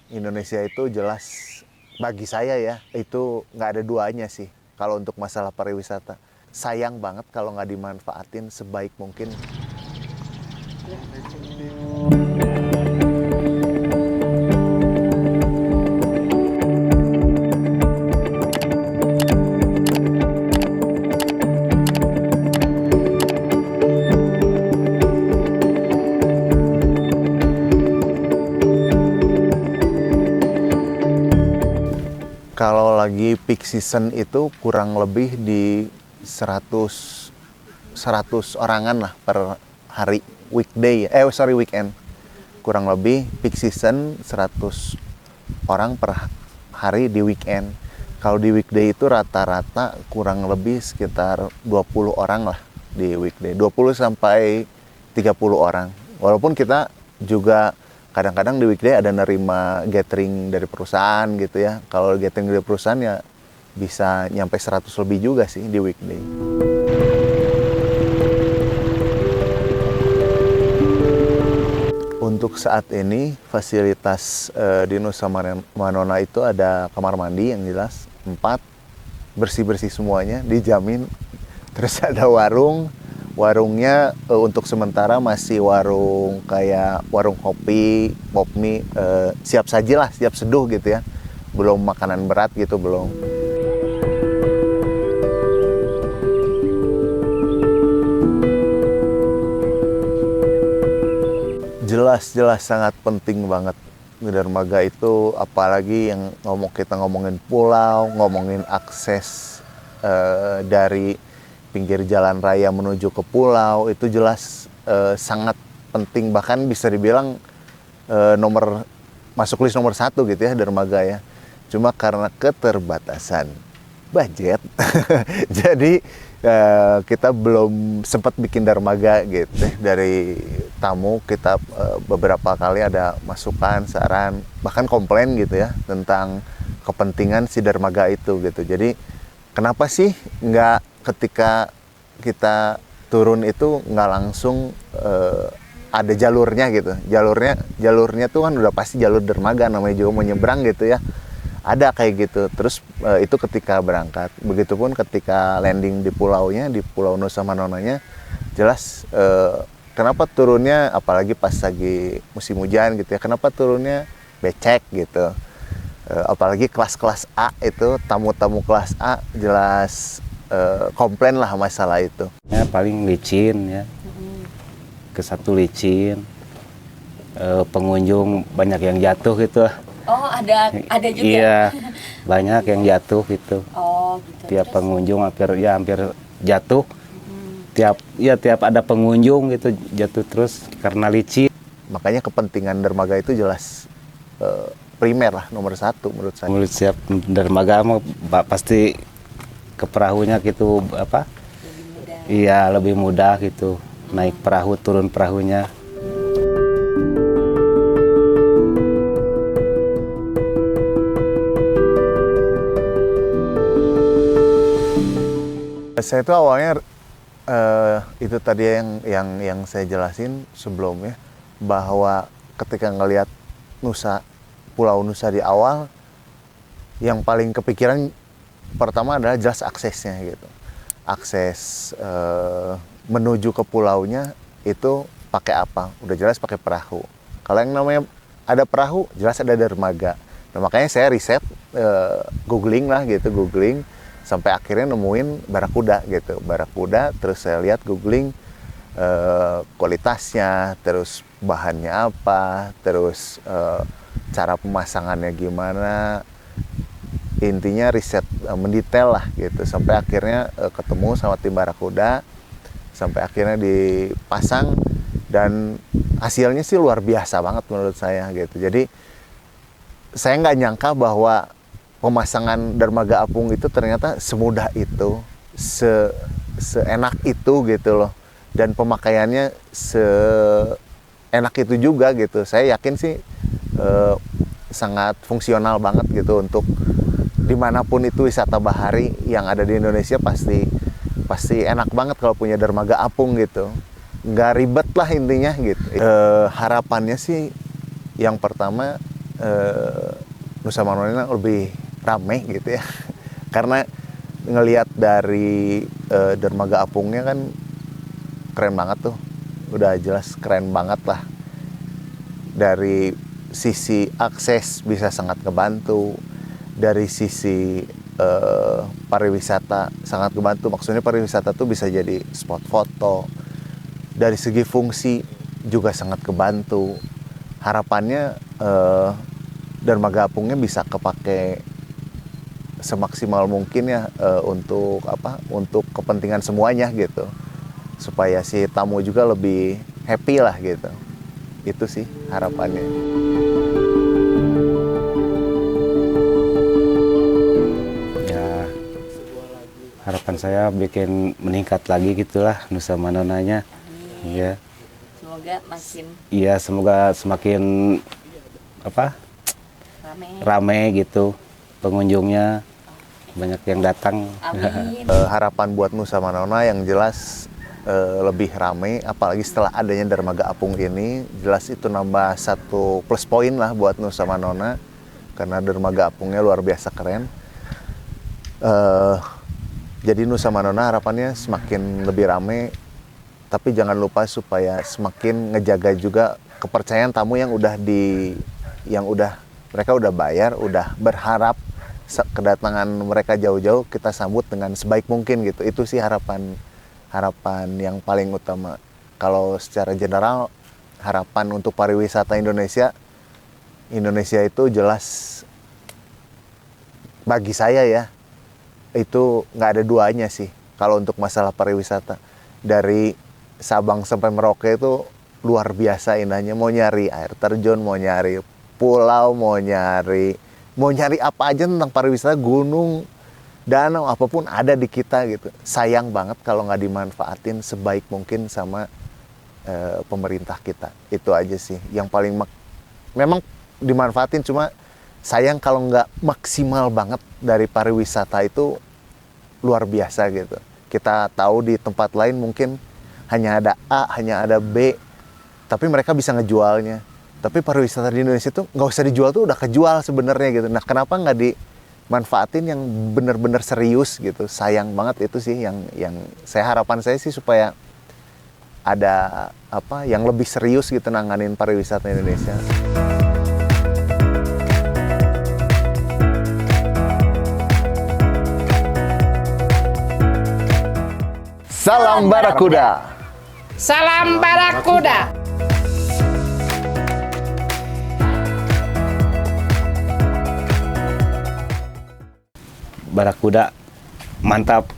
Indonesia itu jelas bagi saya ya, itu nggak ada duanya sih kalau untuk masalah pariwisata. Sayang banget kalau nggak dimanfaatin sebaik mungkin. Kalau lagi peak season itu kurang lebih di 100 orangan lah per hari, weekend. Kurang lebih peak season 100 orang per hari di weekend. Kalau di weekday itu rata-rata kurang lebih sekitar 20 orang lah di weekday. 20 sampai 30 orang. Walaupun kita juga kadang-kadang di weekday ada nerima gathering dari perusahaan gitu ya. Kalau gathering dari perusahaan ya bisa nyampe 100 lebih juga sih di weekday. Untuk saat ini fasilitas di Nusa Manona itu ada kamar mandi yang jelas 4, bersih-bersih semuanya, dijamin. Terus ada warungnya untuk sementara masih warung kayak warung kopi, pop mie, siap saji lah, siap seduh gitu ya. Belum makanan berat gitu, belum. Jelas sangat penting banget di dermaga itu, apalagi yang kita ngomongin pulau, ngomongin akses dari pinggir jalan raya menuju ke pulau, itu jelas sangat penting, bahkan bisa dibilang masuk list nomor 1 gitu ya dermaga ya. Cuma karena keterbatasan budget jadi kita belum sempat bikin dermaga gitu. Dari tamu kita beberapa kali ada masukan, saran, bahkan komplain gitu ya tentang kepentingan si dermaga itu gitu. Jadi kenapa sih nggak ketika kita turun itu nggak langsung ada jalurnya gitu. Jalurnya tuh kan udah pasti jalur dermaga, namanya juga mau nyebrang gitu ya. Ada kayak gitu. Terus itu ketika berangkat. Begitupun ketika landing di pulaunya, di Pulau Nusa Manonanya, jelas kenapa turunnya, apalagi pas lagi musim hujan gitu ya, kenapa turunnya becek gitu. Apalagi kelas-kelas A itu, tamu-tamu kelas A jelas komplain lah masalah itu. Ya, paling licin ya, ke satu licin, pengunjung banyak yang jatuh gitu. Oh, ada juga. Iya, banyak yang jatuh gitu. Oh, gitu. Tiap pengunjung hampir jatuh. Tiap ada pengunjung gitu jatuh terus karena licin. Makanya kepentingan dermaga itu jelas primer lah, nomor 1 menurut saya. Menurut siap dermaga mah pasti ke perahunya gitu apa? Iya, lebih mudah gitu. Naik perahu, turun perahunya. Saya itu awalnya itu tadi yang saya jelasin sebelumnya, bahwa ketika ngelihat Pulau Nusa di awal, yang paling kepikiran pertama adalah jelas aksesnya gitu. Akses menuju ke pulaunya itu pakai apa? Udah jelas pakai perahu. Kalau yang namanya ada perahu, jelas ada dermaga. Nah, makanya saya riset, googling sampai akhirnya nemuin Barakuda gitu. Barakuda, terus saya lihat googling kualitasnya, terus bahannya apa, terus cara pemasangannya gimana. Intinya riset mendetail lah gitu, sampai akhirnya ketemu sama tim Barakuda, sampai akhirnya dipasang, dan hasilnya sih luar biasa banget menurut saya gitu. Jadi saya nggak nyangka bahwa pemasangan dermaga apung itu ternyata semudah itu, seenak itu gitu loh, dan pemakaiannya seenak itu juga gitu. Saya yakin sih sangat fungsional banget gitu untuk dimanapun itu wisata bahari yang ada di Indonesia. Pasti enak banget kalau punya dermaga apung gitu, nggak ribet lah intinya gitu. Harapannya sih yang pertama Nusa Manona lebih rame gitu ya. Karena ngelihat dari dermaga apungnya kan keren banget tuh. Udah jelas keren banget lah. Dari sisi akses bisa sangat ngebantu. Dari sisi pariwisata sangat ngebantu. Maksudnya pariwisata tuh bisa jadi spot foto. Dari segi fungsi juga sangat kebantu. Harapannya dermaga apungnya bisa kepake semaksimal mungkin ya untuk untuk kepentingan semuanya gitu, supaya si tamu juga lebih happy lah gitu. Itu sih harapannya. Ya, harapan saya bikin meningkat lagi gitulah Nusa Manonanya. Iya. Semoga makin Iya, semoga semakin ramai. rame gitu pengunjungnya, banyak yang datang. Amin. Harapan buat Nusa Manona yang jelas lebih ramai, apalagi setelah adanya dermaga apung ini, jelas itu nambah satu plus poin lah buat Nusa Manona, karena dermaga apungnya luar biasa keren. Jadi Nusa Manona harapannya semakin lebih ramai, tapi jangan lupa supaya semakin ngejaga juga kepercayaan tamu yang mereka udah bayar, udah berharap kedatangan mereka jauh-jauh kita sambut dengan sebaik mungkin gitu. Itu sih harapan yang paling utama. Kalau secara general harapan untuk pariwisata Indonesia itu jelas bagi saya ya, itu nggak ada duanya sih kalau untuk masalah pariwisata. Dari Sabang sampai Merauke itu luar biasa indahnya. Mau nyari air terjun, mau nyari pulau, mau nyari apa aja tentang pariwisata, gunung, danau, apapun ada di kita gitu. Sayang banget kalau nggak dimanfaatin sebaik mungkin sama pemerintah kita. Itu aja sih yang paling memang dimanfaatin, cuma sayang kalau nggak maksimal banget. Dari pariwisata itu luar biasa gitu. Kita tahu di tempat lain mungkin hanya ada A, hanya ada B, tapi mereka bisa ngejualnya. Tapi pariwisata di Indonesia tuh nggak usah dijual tuh udah kejual sebenarnya gitu. Nah, kenapa nggak dimanfaatin yang benar-benar serius gitu? Sayang banget. Itu sih yang harapan saya sih, supaya ada yang lebih serius gitu nanganin pariwisata Indonesia. Salam Barakuda. Salam Barakuda. Barakuda mantap.